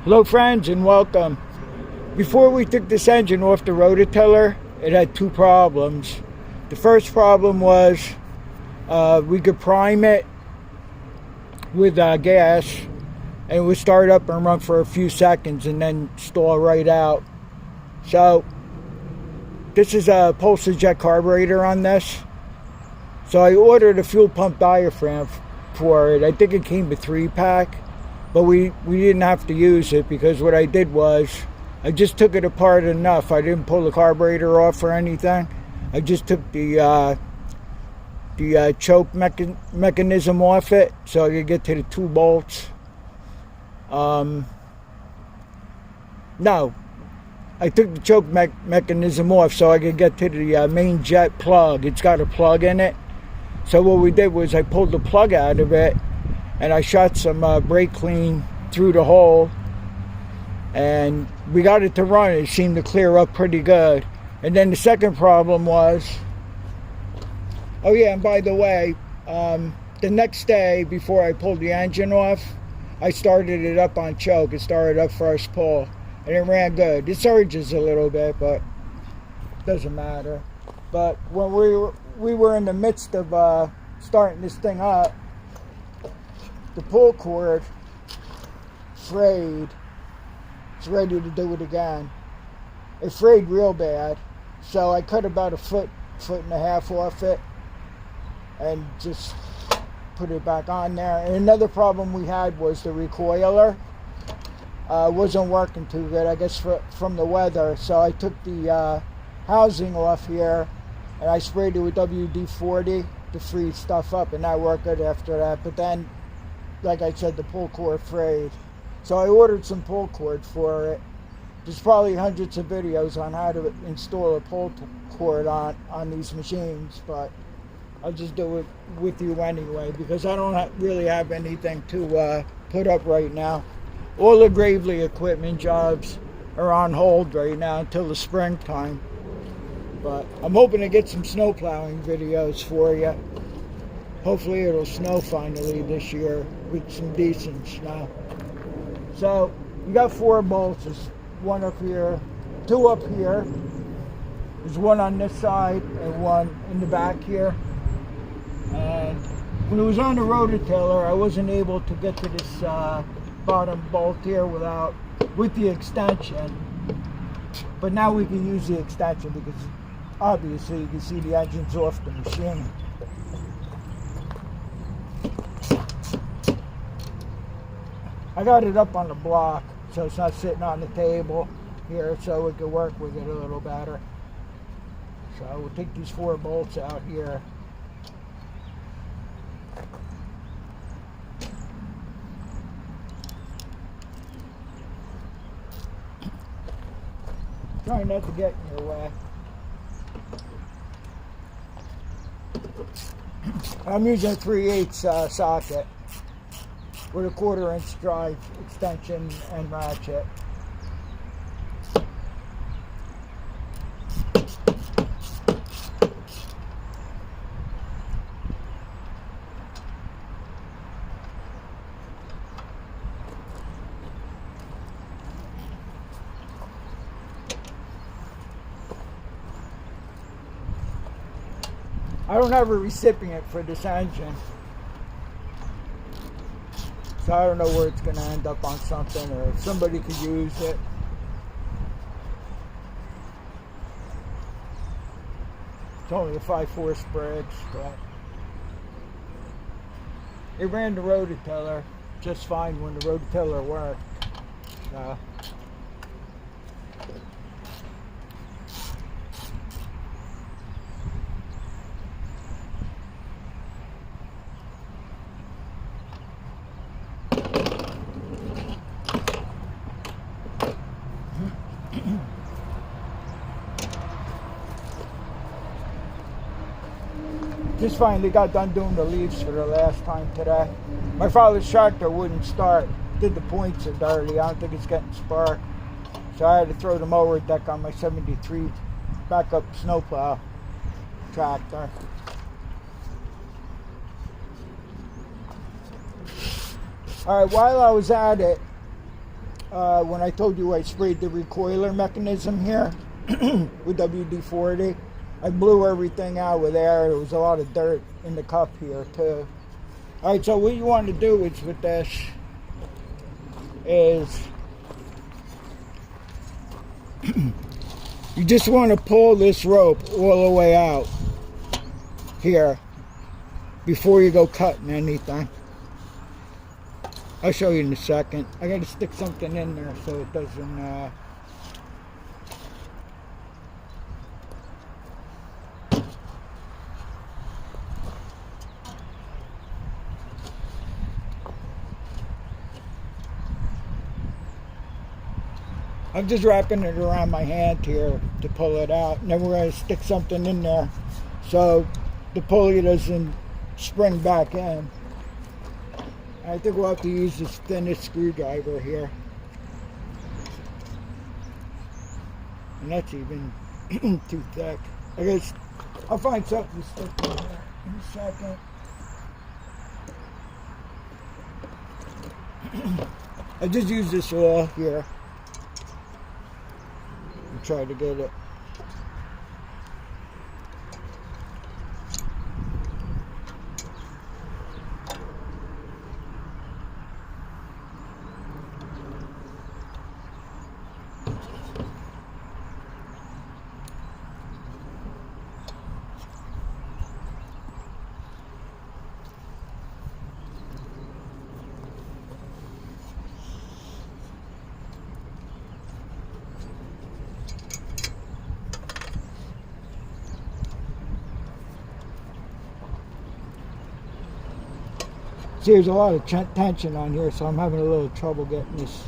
Hello friends and welcome. Before we took this engine off the rototiller, it had two problems. The first problem was we could prime it with gas and it would start up and run for a few seconds and then stall right out. So this is a Pulsa jet carburetor on this. So I ordered a fuel pump diaphragm for it. I think it came with 3-pack. But we didn't have to use it because what I did was I just took it apart enough. I didn't pull the carburetor off or anything. I just took the choke mechanism off it so I could get to the 2 bolts. No, I took the choke mechanism off so I could get to the main jet plug. It's got a plug in it. So what we did was I pulled the plug out of it and I shot some brake clean through the hole, and we got it to run. It seemed to clear up pretty good. And then the second problem was, oh yeah, and by the way, the next day before I pulled the engine off, I started it up on choke. It started up first pull, and it ran good. It surges a little bit, but it doesn't matter. But when we were in the midst of starting this thing up, the pull cord frayed. It's ready to do it again. It frayed real bad, so I cut about a foot and a half off it and just put it back on there. And another problem we had was the recoiler wasn't working too good, I guess from the weather. So I took the housing off here and I sprayed it with WD-40 to freeze stuff up, and that worked good after that. But then, like I said, the pull cord frayed. So I ordered some pull cord for it. There's probably hundreds of videos on how to install a pull cord on these machines, but I'll just do it with you anyway because I don't really have anything to put up right now. All the Gravely equipment jobs are on hold right now until the springtime. But I'm hoping to get some snow plowing videos for you. Hopefully it'll snow finally this year with some decent snow. So you got 4 bolts. There's 1 up here, 2 up here. There's 1 on this side and 1 in the back here. And when it was on the rototiller, I wasn't able to get to this bottom bolt here with the extension. But now we can use the extension because obviously you can see the engine's off the machine. I got it up on the block so it's not sitting on the table here, so we can work with it a little better. So we'll take these 4 bolts out here. Trying not to get in your way. I'm using a 3/8 socket with a 1/4-inch drive extension and ratchet. I don't have a recipient for this engine, so I don't know where it's going to end up on something or if somebody could use it. It's only a 5/4 Briggs, but it ran the rototiller just fine when the rototiller worked. So. Just finally got done doing the leaves for the last time today. My father's tractor wouldn't start. Did the points are dirty. I don't think it's getting spark. So I had to throw the mower deck on my 73 backup snowplow tractor. Alright, while I was at it, when I told you I sprayed the recoiler mechanism here with WD-40. I blew everything out with air. There was a lot of dirt in the cup here too. Alright, so what you want to do is with this is you just want to pull this rope all the way out here before you go cutting anything. I'll show you in a second. I got to stick something in there so it doesn't I'm just wrapping it around my hand here to pull it out, and then we're going to stick something in there so the pulley doesn't spring back in. I think we'll have to use this thinnest screwdriver here, and that's even too thick. I guess I'll find something to stick in there in a second. I just use this oil here. Try to get it. See, there's a lot of tension on here, so I'm having a little trouble getting this.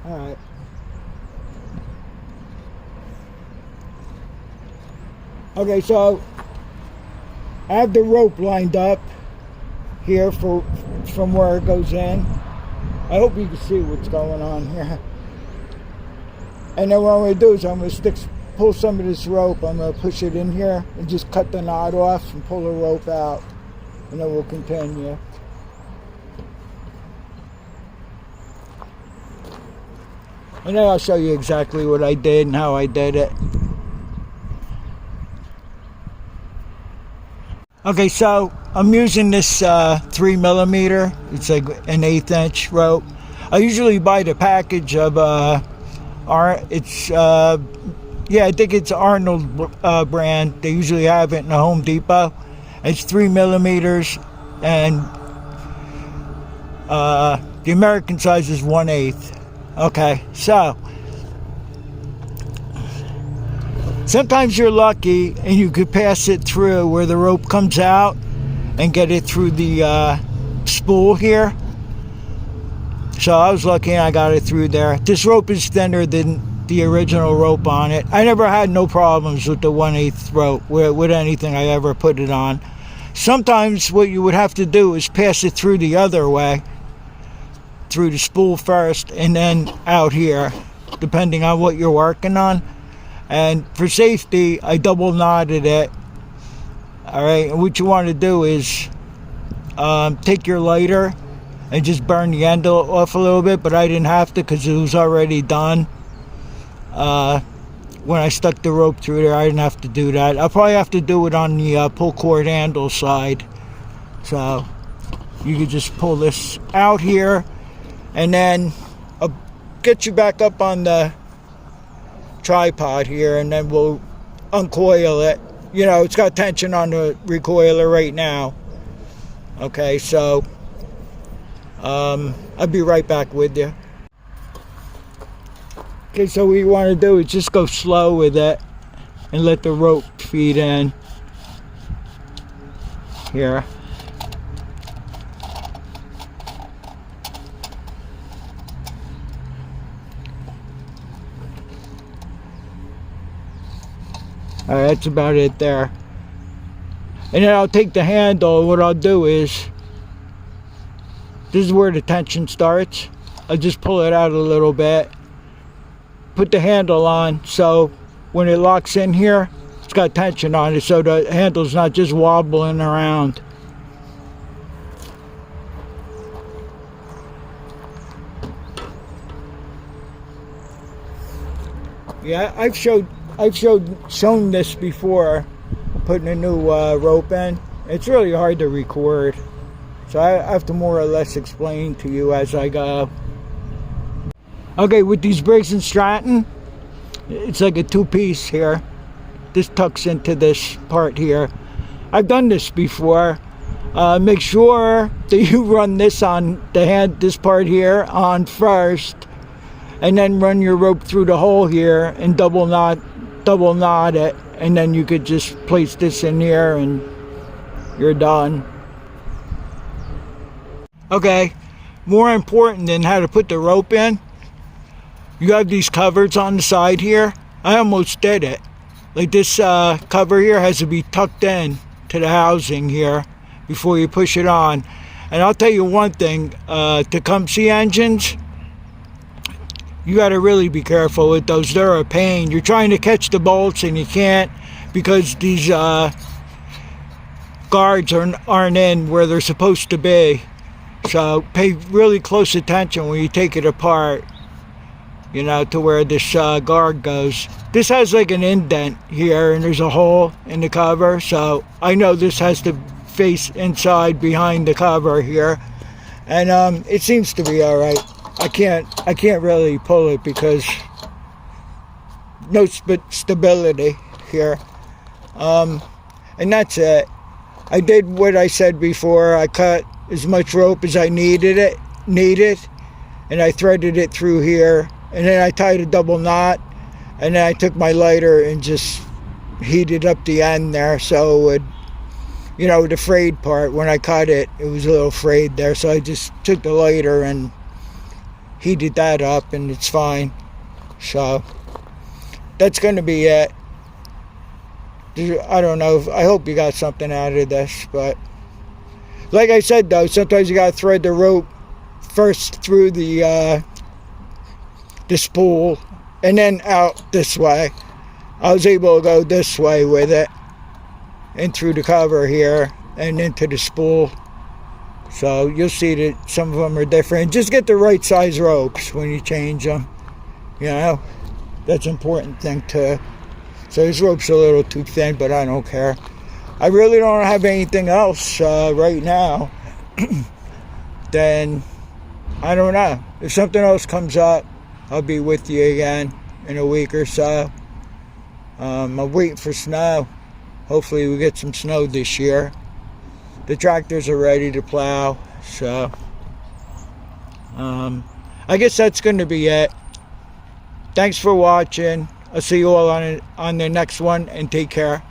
Alright. Okay, so I have the rope lined up here from where it goes in. I hope you can see what's going on here. And then what I'm going to do is I'm going to pull some of this rope. I'm going to push it in here and just cut the knot off and pull the rope out. And then we'll continue. And then I'll show you exactly what I did and how I did it. Okay, so I'm using this 3mm. It's like an 1/8 inch rope. I usually buy the package of I think it's Arnold brand. They usually have it in the Home Depot. It's 3mm, and the American size is 1/8. Okay, so sometimes you're lucky and you could pass it through where the rope comes out and get it through the spool here. So I was lucky and I got it through there. This rope is thinner than the original rope on it. I never had no problems with the 1/8 rope with anything I ever put it on. Sometimes what you would have to do is pass it through the other way, through the spool first and then out here, depending on what you're working on. And for safety, I double knotted it. Alright, and what you want to do is take your lighter and just burn the end off a little bit, but I didn't have to because it was already done. When I stuck the rope through there, I didn't have to do that. I'll probably have to do it on the pull cord handle side. So you can just pull this out here, and then I'll get you back up on the tripod here, and then we'll uncoil it. You know, it's got tension on the recoiler right now. Okay, so I'll be right back with you. Okay, so what you want to do is just go slow with it and let the rope feed in here. Alright, that's about it there. And then I'll take the handle. What I'll do is, this is where the tension starts. I'll just pull it out a little bit. Put the handle on, so when it locks in here, it's got tension on it, so the handle's not just wobbling around. Yeah, shown this before, putting a new rope in. It's really hard to record, so I have to more or less explain to you as I go. Okay, with these Briggs & Stratton, it's like a two-piece here. This tucks into this part here. I've done this before. Make sure that you run this on this part here on first, and then run your rope through the hole here and double knot it, and then you could just place this in here and you're done. Okay, more important than how to put the rope in, you have these covers on the side here. I almost did it. Like this cover here has to be tucked in to the housing here before you push it on. And I'll tell you one thing, Tecumseh engines, you got to really be careful with those. They're a pain. You're trying to catch the bolts and you can't because these guards aren't in where they're supposed to be. So pay really close attention when you take it apart, you know, to where this guard goes. This has like an indent here and there's a hole in the cover, so I know this has to face inside behind the cover here, and it seems to be all right. I can't really pull it because no stability here, and that's it. I did what I said before. I cut as much rope as I needed, and I threaded it through here, and then I tied a double knot, and then I took my lighter and just heated up the end there so it would, you know, the frayed part, when I cut it, it was a little frayed there, so I just took the lighter and heated that up and it's fine. So that's going to be it. I don't know, I hope you got something out of this, but like I said though, sometimes you got to thread the rope first through the spool and then out this way. I was able to go this way with it and through the cover here and into the spool. So you'll see that some of them are different. Just get the right size ropes when you change them. You know, that's an important thing too. So this rope's a little too thin, but I don't care. I really don't have anything else right now. Then I don't know. If something else comes up, I'll be with you again in a week or so. I'm waiting for snow. Hopefully we get some snow this year. The tractors are ready to plow, so I guess that's going to be it. Thanks for watching. I'll see you all on the next one, and take care.